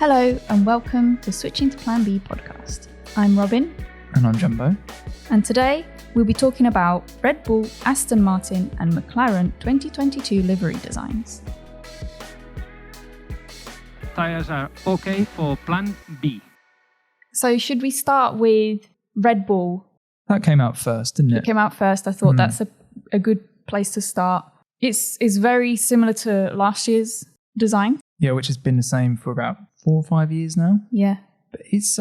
Hello and welcome to Switching to Plan B podcast. I'm Robin. And I'm Jumbo. And today we'll be talking about Red Bull, Aston Martin and McLaren 2022 livery designs. Tires are okay for Plan B. So should we start with Red Bull? That came out first, didn't it? It came out first. I thought that's a good place to start. It's very similar to last year's design. Yeah, which has been the same for about 4 or 5 years now. Yeah. But it's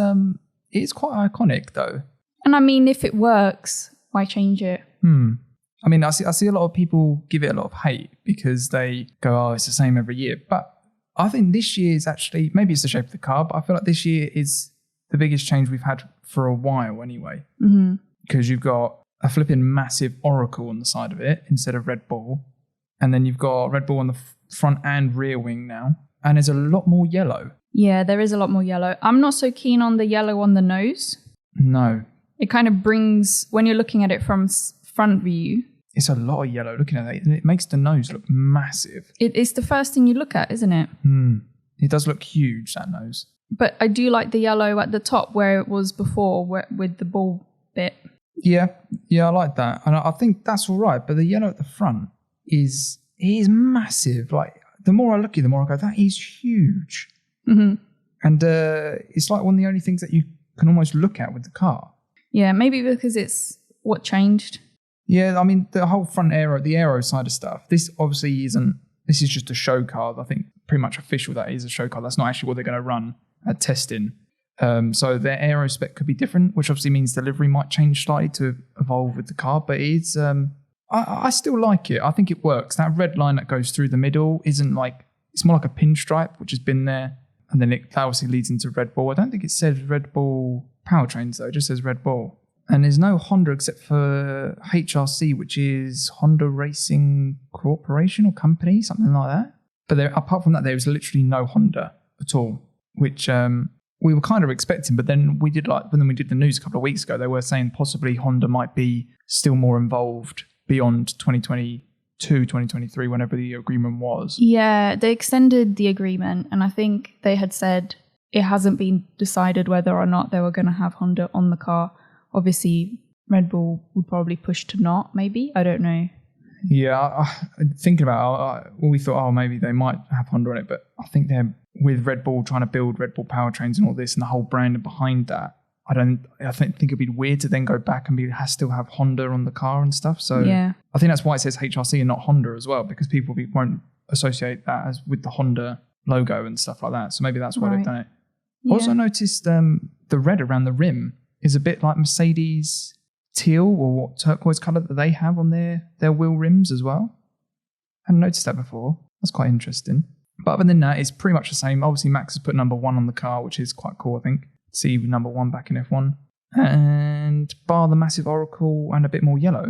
quite iconic though. And I mean, if it works, why change it? I mean, I see a lot of people give it a lot of hate because they go, oh, it's the same every year. But I think this year is actually, maybe it's the shape of the car, but I feel like this year is the biggest change we've had for a while anyway. Mm-hmm. Because you've got a flipping massive Oracle on the side of it instead of Red Bull. And then you've got Red Bull on the front and rear wing now. And there's a lot more yellow. Yeah, there is a lot more yellow. I'm not so keen on the yellow on the nose. No. It kind of brings, when you're looking at it from front view. It's a lot of yellow looking at it. And it makes the nose look massive. It's the first thing you look at, isn't it? It does look huge, that nose. But I do like the yellow at the top where it was before with the ball bit. Yeah, I like that. And I think that's all right. But the yellow at the front is massive. Like, the more I look at it, the more I go, that is huge. Mm-hmm. And it's like one of the only things that you can almost look at with the car. Yeah, maybe because it's what changed. Yeah, I mean, the whole front aero, the aero side of stuff, this obviously isn't, this is just a show car. I think pretty much official that is a show car. That's not actually what they're going to run at testing. So their aero spec could be different, which obviously means delivery might change slightly to evolve with the car. But it's, I still like it. I think it works. That red line that goes through the middle isn't like, it's more like a pinstripe, which has been there. And then that obviously leads into Red Bull. I don't think it says Red Bull powertrains though. It just says Red Bull. And there's no Honda except for HRC, which is Honda Racing Corporation or Company, something like that. But apart from that, there was literally no Honda at all, which we were kind of expecting. But then we did when we did the news a couple of weeks ago, they were saying possibly Honda might be still more involved beyond 2022, 2023, whenever the agreement was. Yeah, they extended the agreement, and I think they had said it hasn't been decided whether or not they were going to have Honda on the car. Obviously, Red Bull would probably push to not, maybe. I don't know. Yeah, thinking about it, we thought, maybe they might have Honda on it, but I think they're with Red Bull trying to build Red Bull powertrains and all this and the whole brand behind that. I think it'd be weird to then go back and still have Honda on the car and stuff. So yeah. I think that's why it says HRC and not Honda as well, because people won't associate that as with the Honda logo and stuff like that. So maybe that's why they've done it. Yeah. Also noticed the red around the rim is a bit like Mercedes teal or what turquoise colour that they have on their wheel rims as well. I hadn't noticed that before. That's quite interesting. But other than that, it's pretty much the same. Obviously, Max has put number 1 on the car, which is quite cool, I think. See number 1 back in F1. And bar the massive Oracle and a bit more yellow,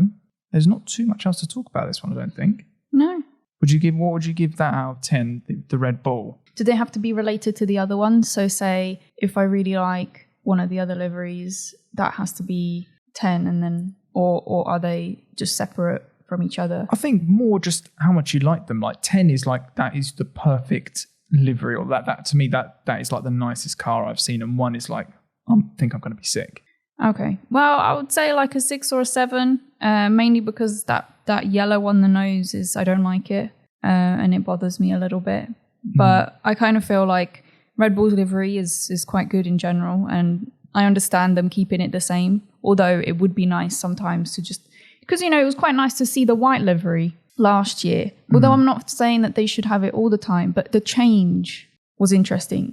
there's not too much else to talk about this one, I don't think. No. What would you give that out of 10, the Red Bull? Do they have to be related to the other ones? So say if I really like one of the other liveries, that has to be 10 and then, or are they just separate from each other? I think more just how much you like them. Like 10 is like, that is the perfect livery, or that to me, that is like the nicest car I've seen. And 1 is like, I think I'm going to be sick. Okay. Well, I would say like a 6 or a 7, mainly because that yellow on the nose I don't like it. And it bothers me a little bit. But I kind of feel like Red Bull's livery is quite good in general, and I understand them keeping it the same, although it would be nice sometimes to just, because, it was quite nice to see the white livery last year, although I'm not saying that they should have it all the time, but the change was interesting,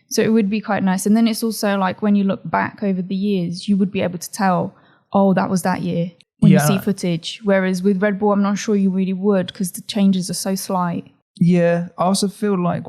so it would be quite nice. And then it's also like when you look back over the years, you would be able to tell, that was that year when you see footage, whereas with Red Bull, I'm not sure you really would because the changes are so slight. Yeah, I also feel like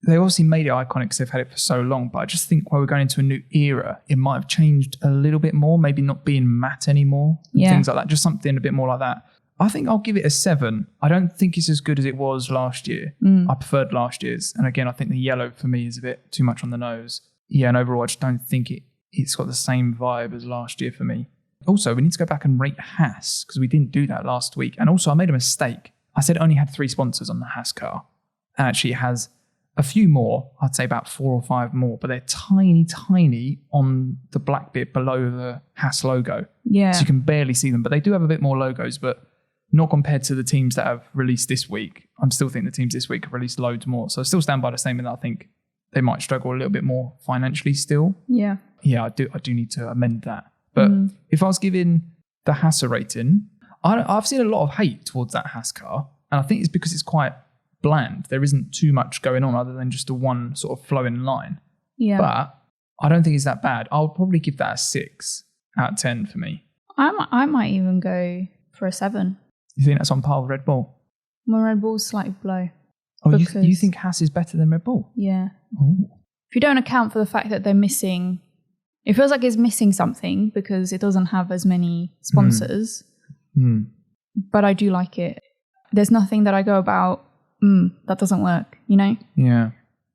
they obviously made it iconic because they've had it for so long, but I just think while we're going into a new era, it might have changed a little bit more, maybe not being matte anymore, things like that, just something a bit more like that. I think I'll give it a 7. I don't think it's as good as it was last year. I preferred last year's. And again, I think the yellow for me is a bit too much on the nose. Yeah, and overall, I just don't think it's got the same vibe as last year for me. Also, we need to go back and rate Haas because we didn't do that last week. And also, I made a mistake. I said it only had 3 sponsors on the Haas car. Actually, it has a few more. I'd say about 4 or 5 more, but they're tiny, tiny on the black bit below the Haas logo. Yeah. So you can barely see them, but they do have a bit more logos, but not compared to the teams that have released this week. I'm still thinking the teams this week have released loads more. So I still stand by the statement that I think they might struggle a little bit more financially still. Yeah. Yeah, I do need to amend that. But if I was giving the Haas a rating, I've seen a lot of hate towards that Haas car. And I think it's because it's quite bland. There isn't too much going on other than just a one sort of flowing line. Yeah. But I don't think it's that bad. I'll probably give that a 6 out of 10 for me. I might even go for a 7. You think that's on par with Red Bull? My Red Bull's slightly below. Oh, you think Haas is better than Red Bull? Yeah. Ooh. If you don't account for the fact that they're missing, it feels like it's missing something because it doesn't have as many sponsors. But I do like it. There's nothing that I go about, that doesn't work, you know? Yeah.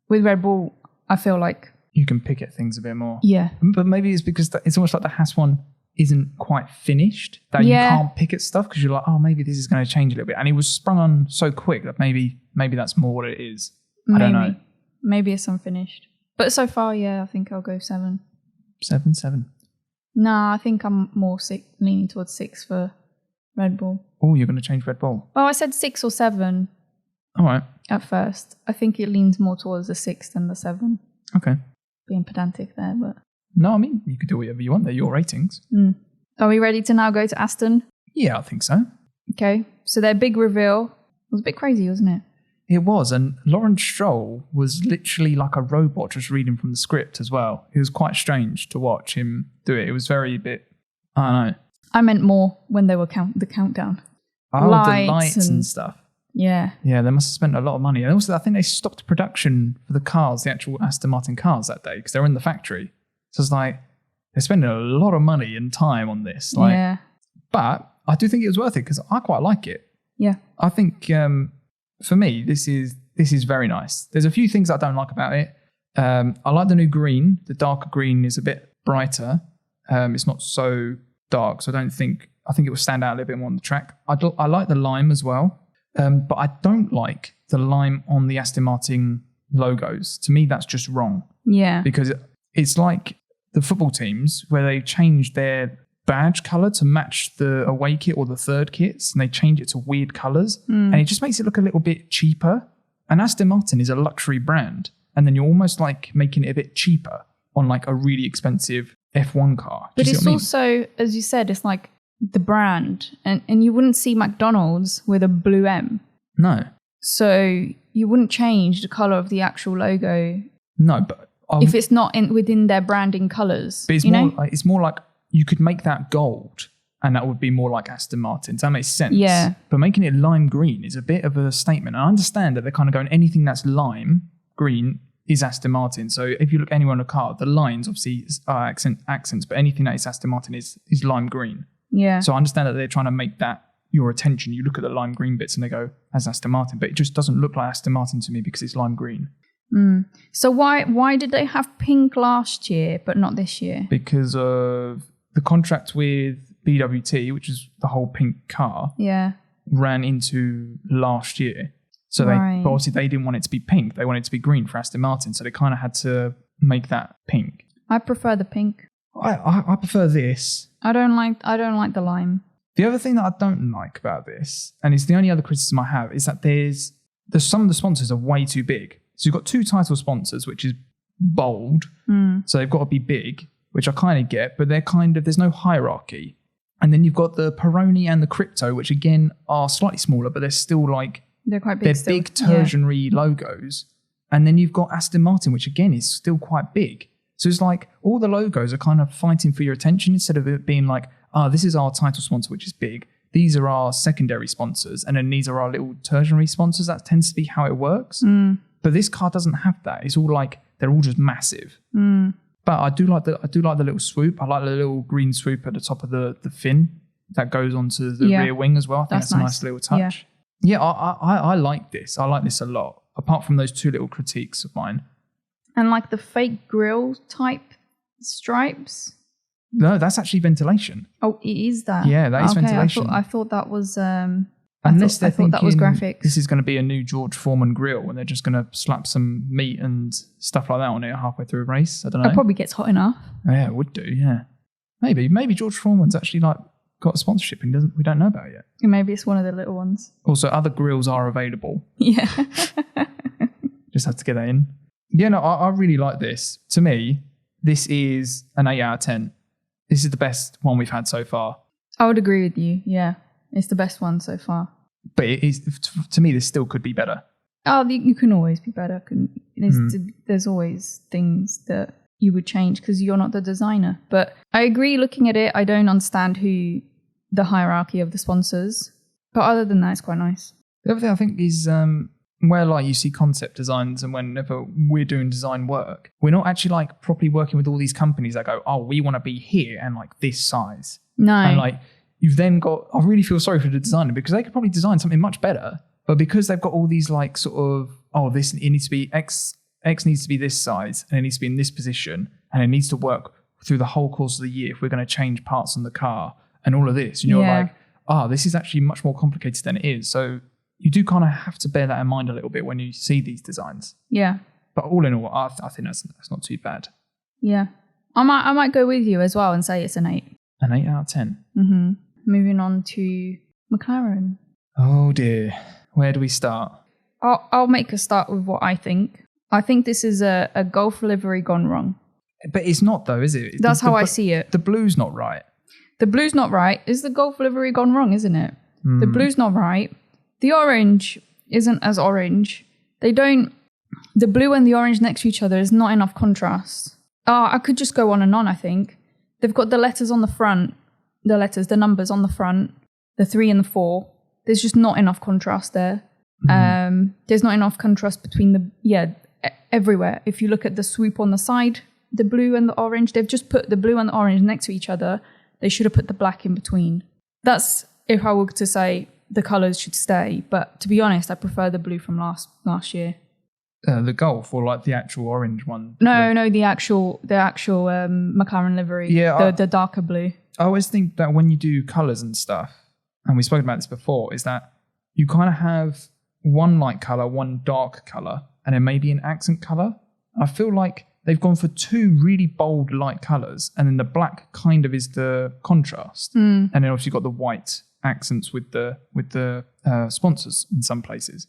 With Red Bull, I feel like you can pick at things a bit more. Yeah. But maybe it's because it's almost like the Haas one isn't quite finished, that you can't pick at stuff because you're like, oh, maybe this is going to change a little bit. And it was sprung on so quick that maybe that's more what it is. I don't know. Maybe it's unfinished. But so far, I think I'll go 7. 7. No, I think I'm more leaning towards 6 for Red Bull. Oh, you're going to change Red Bull? Well, I said 6 or 7. All right. At first. I think it leans more towards the 6 than the 7. Okay. Being pedantic there, but... No, I mean, you could do whatever you want. They're your ratings. Are we ready to now go to Aston? Yeah, I think so. Okay. So their big reveal was a bit crazy, wasn't it? It was. And Lawrence Stroll was literally like a robot just reading from the script as well. It was quite strange to watch him do it. It was very I don't know. I meant more when they were the countdown. Oh, the lights and stuff. Yeah. Yeah, they must have spent a lot of money. And also, I think they stopped production for the cars, the actual Aston Martin cars that day, because they were in the factory. So it's like, they're spending a lot of money and time on this. Like, but I do think it was worth it because I quite like it. Yeah. I think, for me, this is very nice. There's a few things I don't like about it. I like the new green. The darker green is a bit brighter. It's not so dark, so I think it will stand out a little bit more on the track. I like the lime as well. But I don't like the lime on the Aston Martin logos. To me, that's just wrong. Yeah. Because it's like the football teams where they change their badge colour to match the away kit or the third kits, and they change it to weird colours. And it just makes it look a little bit cheaper. And Aston Martin is a luxury brand. And then you're almost like making it a bit cheaper on like a really expensive F1 car. But it's also, as you said, it's like the brand, and you wouldn't see McDonald's with a blue M. No. So you wouldn't change the color of the actual logo. No, but if it's not within their branding colors. But it's more like you could make that gold, and that would be more like Aston Martin. Does that make sense? Yeah. But making it lime green is a bit of a statement. I understand that they're kind of going anything that's lime green is Aston Martin. So if you look anywhere on a car, the lines obviously are accents, but anything that is Aston Martin is lime green. Yeah. So I understand that they're trying to make that your attention. You look at the lime green bits and they go, as Aston Martin, but it just doesn't look like Aston Martin to me because it's lime green. So why did they have pink last year but not this year? Because of the contract with BWT, which is the whole pink car, ran into last year. So but obviously they didn't want it to be pink. They wanted it to be green for Aston Martin. So they kind of had to make that pink. I prefer the pink. I prefer this. I don't like the lime. The other thing that I don't like about this, and it's the only other criticism I have, is that there's some of the sponsors are way too big. So you've got 2 title sponsors, which is bold. So they've got to be big, which I kind of get, but there's no hierarchy. And then you've got the Peroni and the Crypto, which again are slightly smaller, but they're still like, they're quite big. They're big tertiary logos. And then you've got Aston Martin, which again is still quite big. So it's like all the logos are kind of fighting for your attention instead of it being like, this is our title sponsor, which is big. These are our secondary sponsors. And then these are our little tertiary sponsors. That tends to be how it works. But this car doesn't have that. It's all like, they're all just massive. But I do like the little swoop. I like the little green swoop at the top of the fin that goes onto the rear wing as well. I think that's a nice little touch. Yeah, I like this. I like this a lot. Apart from those 2 little critiques of mine. And like the fake grill type stripes. No, that's actually ventilation. Oh, it is that? Yeah, that is ventilation. I thought that was Unless they're I thought that was thinking graphics. this is going to be a new George Foreman grill and they're just going to slap some meat and stuff like that on it halfway through a race. I don't know. It probably gets hot enough. Yeah, it would do, yeah. Maybe George Foreman's actually like got a sponsorship and we don't know about it yet. Maybe it's one of the little ones. Also, other grills are available. Yeah. Just have to get that in. Yeah, no, I really like this. To me, this is an 8 out of 10. This is the best one we've had so far. I would agree with you. Yeah. It's the best one so far. But it is, to me, this still could be better. Oh, you can always be better. There's always things that you would change because you're not the designer. But I agree, looking at it, I don't understand the hierarchy of the sponsors. But other than that, it's quite nice. The other thing I think is where like you see concept designs and whenever we're doing design work, we're not actually like properly working with all these companies that go, oh, we want to be here and like this size. No. And like you've then got, I really feel sorry for the designer because they could probably design something much better. But because they've got all these like sort of, oh, it needs to be X needs to be this size and it needs to be in this position and it needs to work through the whole course of the year if we're going to change parts on the car and all of this. And you're like, this is actually much more complicated than it is. So you do kind of have to bear that in mind a little bit when you see these designs. Yeah. But all in all, I think that's not too bad. Yeah. I might go with you as well and say it's an 8. An 8 out of 10. Mm-hmm. Moving on to McLaren. Oh dear. Where do we start? I'll make a start with what I think. I think this is a Golf livery gone wrong. But it's not though, is it? That's how I see it. The blue's not right. The blue's not right. Is the Golf livery gone wrong, isn't it? The blue's not right. The orange isn't as orange. The blue and the orange next to each other is not enough contrast. I could just go on and on, I think. They've got the letters on the front, the numbers on the front, the 3 and the 4. There's just not enough contrast there. There's not enough contrast between everywhere. If you look at the swoop on the side, the blue and the orange, they've just put the blue and the orange next to each other. They should have put the black in between. That's if I were to say the colours should stay. But to be honest, I prefer the blue from last year. The Golf or like the actual orange one? No, the actual McLaren livery. Yeah, the darker blue. I always think that when you do colours and stuff, and we spoke about this before, is that you kind of have one light colour, one dark colour, and then maybe an accent colour. I feel like they've gone for 2 really bold light colours, and then the black kind of is the contrast. And then obviously you've got the white accents with the sponsors in some places.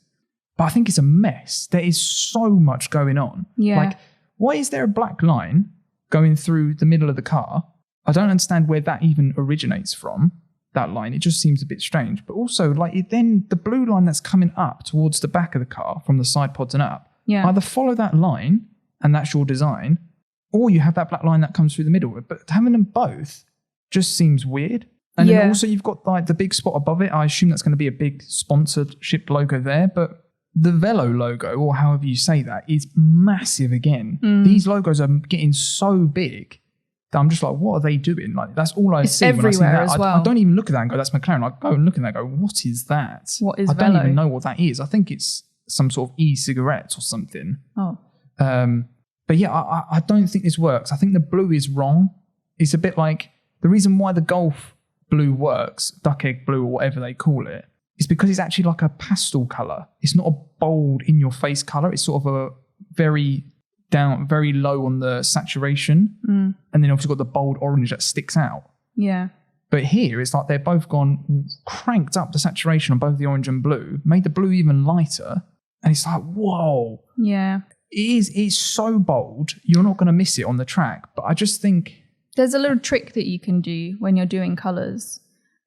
But I think it's a mess. There is so much going on. Yeah. Like, why is there a black line going through the middle of the car? I don't understand where that even originates from, that line. It just seems a bit strange. But also, like, then the blue line that's coming up towards the back of the car from the side pods and up, either follow that line, and that's your design, or you have that black line that comes through the middle. But having them both just seems weird. And then also you've got like the big spot above it. I assume that's going to be a big sponsorship logo there. But the Velo logo, or however you say that, is massive again. These logos are getting so big that I'm just like, what are they doing? Like, that's all I see when I see that. I don't even look at that and go, that's McLaren. I go and look at that and go, what is that? What is I Velo? don't even know what that is. I think it's some sort of e-cigarette or something. Oh. But yeah, I don't think this works. I think the blue is wrong. It's a bit like the reason why the Golf blue works, duck egg blue or whatever they call it, is because it's actually like a pastel colour. It's not a bold in your face colour. It's sort of a very low on the saturation. And then obviously got the bold orange that sticks out. Yeah. But here it's like they've both cranked up the saturation on both the orange and blue, made the blue even lighter. And it's like, whoa. Yeah. It's so bold. You're not going to miss it on the track. But I just think there's a little trick that you can do when you're doing colours,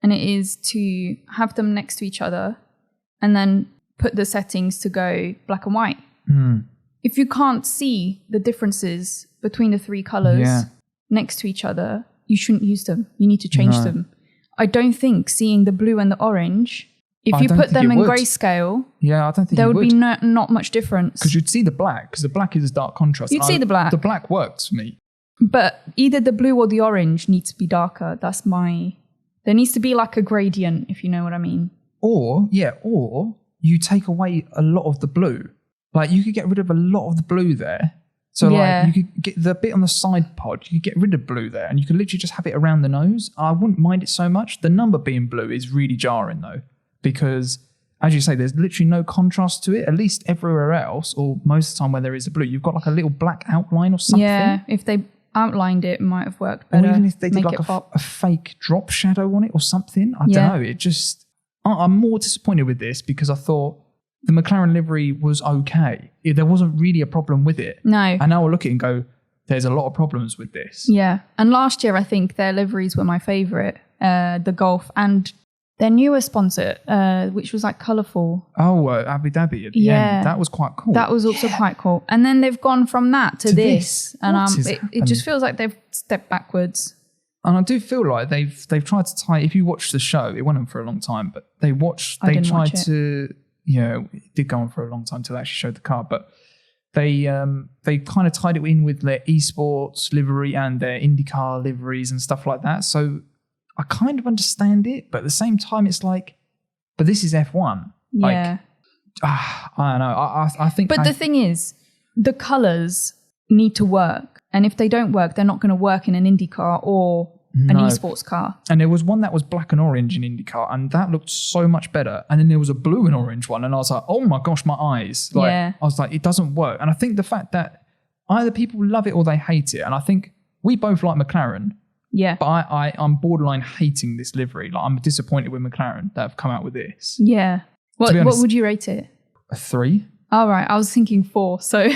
and it is to have them next to each other and then put the settings to go black and white. If you can't see the differences between the 3 colours next to each other, you shouldn't use them. You need to change them. I don't think seeing the blue and the orange, if you put them in grayscale, I don't think there would be not much difference. Because you'd see the black, because the black is a dark contrast. You'd see the black. The black works for me. But either the blue or the orange needs to be darker. There needs to be like a gradient, if you know what I mean. Or you take away a lot of the blue. Like, you could get rid of a lot of the blue there. So like, you could get the bit on the side pod, you could get rid of blue there, and you could literally just have it around the nose. I wouldn't mind it so much. The number being blue is really jarring though. because, as you say, there's literally no contrast to it. At least everywhere else, or most of the time where there is a blue, you've got like a little black outline or something. Yeah, if they outlined it might have worked better. Or even if they did Make like it a fake drop shadow on it or something. I don't know. It just... I'm more disappointed with this because I thought the McLaren livery was okay. There wasn't really a problem with it. No. And now I look at it and go, there's a lot of problems with this. Yeah. And last year, I think their liveries were my favourite, the Golf, and their newer sponsor, which was like colourful. Oh, Abu Dhabi at the end. That was quite cool. That was also quite cool. And then they've gone from that to this. And it just feels like they've stepped backwards. And I do feel like they've tried to tie. If you watch the show, it went on for a long time, but they tried to. It did go on for a long time till they actually showed the car, but they kind of tied it in with their esports livery and their IndyCar liveries and stuff like that. So I kind of understand it, but at the same time, it's like, but this is F1. Yeah. I don't know. I think. But the thing is, the colours need to work, and if they don't work, they're not going to work in an IndyCar or an esports car. And there was one that was black and orange in IndyCar, and that looked so much better. And then there was a blue and orange one, and I was like, oh my gosh, my eyes. I was like, it doesn't work. And I think the fact that either people love it or they hate it. And I think we both like McLaren. Yeah. But I'm borderline hating this livery. Like, I'm disappointed with McLaren that have come out with this. Yeah. What would you rate it? A 3. Oh, right. I was thinking 4, so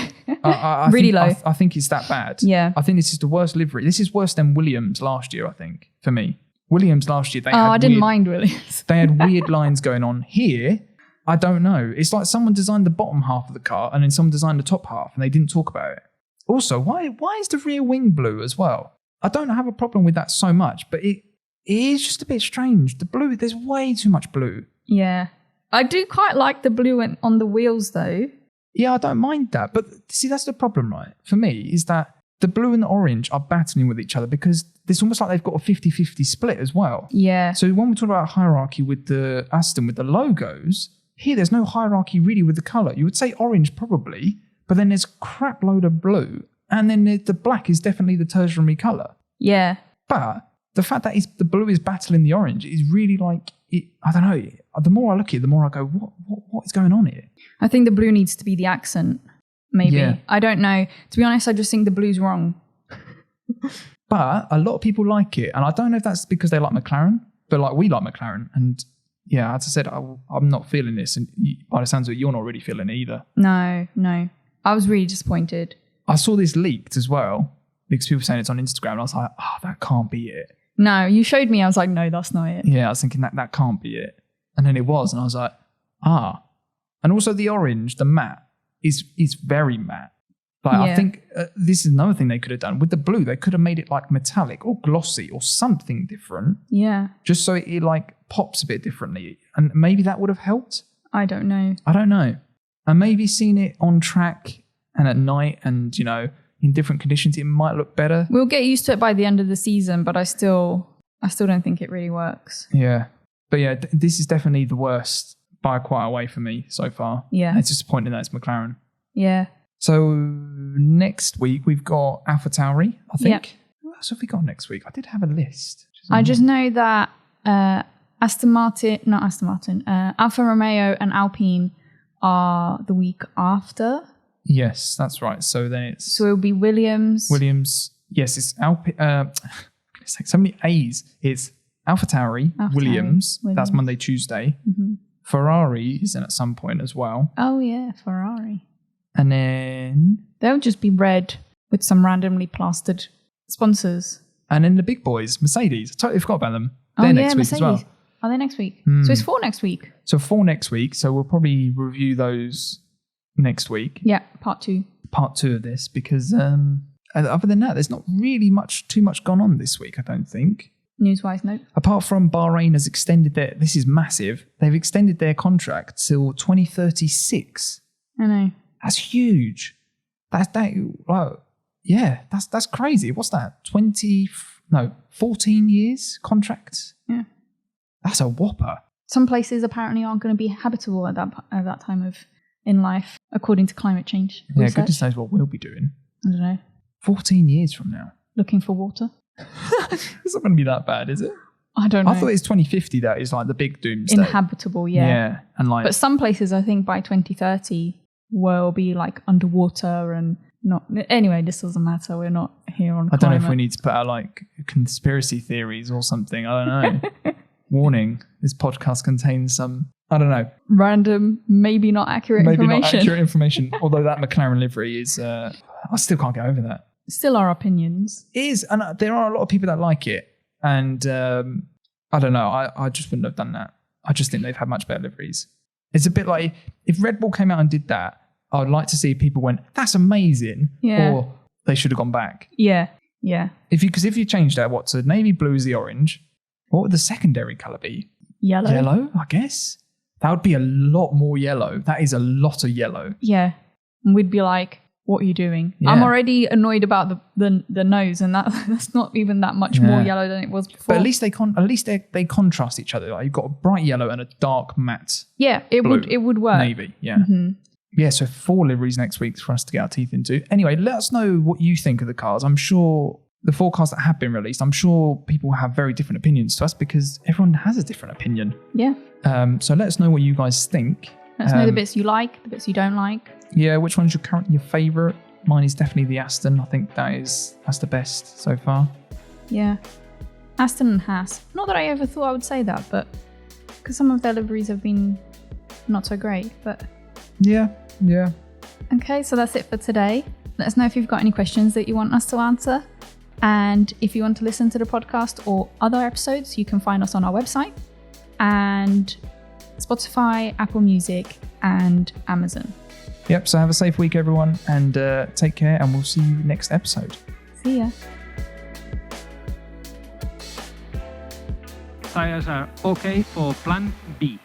I really think, low. I think it's that bad. Yeah. I think this is the worst livery. This is worse than Williams last year, I think, for me. Williams last year, I didn't mind Williams. They had weird lines going on. Here, I don't know. It's like someone designed the bottom half of the car and then someone designed the top half and they didn't talk about it. Also, why is the rear wing blue as well? I don't have a problem with that so much, but it is just a bit strange. The blue, there's way too much blue. Yeah. I do quite like the blue on the wheels, though. Yeah, I don't mind that. But see, that's the problem, right? For me, is that the blue and the orange are battling with each other because it's almost like they've got a 50-50 split as well. Yeah. So when we talk about hierarchy with the Aston, with the logos, here there's no hierarchy really with the colour. You would say orange probably, but then there's a crap load of blue. And then the black is definitely the tertiary colour. Yeah. But the fact that the blue is battling the orange is really like, I don't know. The more I look at it, the more I go, what is going on here? I think the blue needs to be the accent, maybe. Yeah. I don't know. To be honest, I just think the blue's wrong. But a lot of people like it. And I don't know if that's because they like McLaren, but like we like McLaren. And yeah, as I said, I'm not feeling this. And by the sounds of it, you're not really feeling it either. No. I was really disappointed. I saw this leaked as well because people were saying it's on Instagram. And I was like, that can't be it. No, you showed me. I was like, no, that's not it. Yeah, I was thinking that can't be it. And then it was. And I was like, And also the orange, the matte, is very matte. Like, I think this is another thing they could have done. With the blue, they could have made it like metallic or glossy or something different. Yeah. Just so it like pops a bit differently. And maybe that would have helped. I don't know. And maybe seeing it on track and at night and, in different conditions, it might look better. We'll get used to it by the end of the season, but I still don't think it really works. Yeah. But yeah, this is definitely the worst by quite a way for me so far. Yeah. It's disappointing that it's McLaren. Yeah. So next week we've got AlphaTauri, I think. Yep. What else have we got next week? I did have a list. I just know that Alfa Romeo and Alpine are the week after. Yes, that's right. So then So it'll be Williams. Yes, it's Alpine. So many A's. It's AlphaTauri, Williams. That's Monday, Tuesday. Mm-hmm. Ferrari is in at some point as well. Oh yeah, Ferrari. And then they'll just be red with some randomly plastered sponsors. And then the big boys, Mercedes. I totally forgot about them. They're next week Mercedes. as well. Are they next week? So it's 4 next week. So 4 next week. So we'll probably review those next week. Yeah, part 2. Part 2 of this because other than that, there's not really too much gone on this week, I don't think. News-wise, no. Apart from Bahrain has extended this is massive, they've extended their contract till 2036. I know. That's huge. That's crazy. What's that? 14 years contract? Yeah. That's a whopper. Some places apparently aren't going to be habitable at that time in life, according to climate change research. Yeah, goodness knows what we'll be doing. I don't know. 14 years from now. Looking for water. It's not going to be that bad, is it? I don't know. I thought it's 2050 that is like the big doomsday. Inhabitable, yeah. Yeah, and like, But some places, I think by 2030 will be like underwater and not. Anyway, this doesn't matter. We're not here on. I don't know if we need to put out like conspiracy theories or something. I don't know. Warning: this podcast contains some, I don't know, random, maybe not accurate information. Not accurate information. Although that McLaren livery is, I still can't get over that. Still our opinions. It is, and there are a lot of people that like it. And I don't know, I just wouldn't have done that. I just think they've had much better liveries. It's a bit like if Red Bull came out and did that, I would like to see people went, that's amazing. Yeah. Or they should have gone back. Yeah. Because if you changed that, what, to navy blue is the orange, what would the secondary colour be? Yellow, I guess. That would be a lot more yellow. That is a lot of yellow. Yeah. And we'd be like, what are you doing? Yeah. I'm already annoyed about the nose, and that's not even that much more yellow than it was before. But at least they contrast each other. Like you've got a bright yellow and a dark matte. Yeah, it would work. Navy, yeah. Mm-hmm. Yeah, so 4 liveries next week for us to get our teeth into. Anyway, let us know what you think of the cars. I'm sure the 4 cars that have been released, I'm sure people have very different opinions to us because everyone has a different opinion. Yeah. So let us know what you guys think. Let us know the bits you like, the bits you don't like. Yeah, which one's your favourite? Mine is definitely the Aston. I think that's the best so far. Yeah. Aston and Haas. Not that I ever thought I would say that, but because some of their liveries have been not so great, but... Yeah. Okay, so that's it for today. Let us know if you've got any questions that you want us to answer. And if you want to listen to the podcast or other episodes, you can find us on our website and Spotify, Apple Music, and Amazon. Yep, so have a safe week, everyone, and take care, and we'll see you next episode. See ya. Tires are okay for Plan B.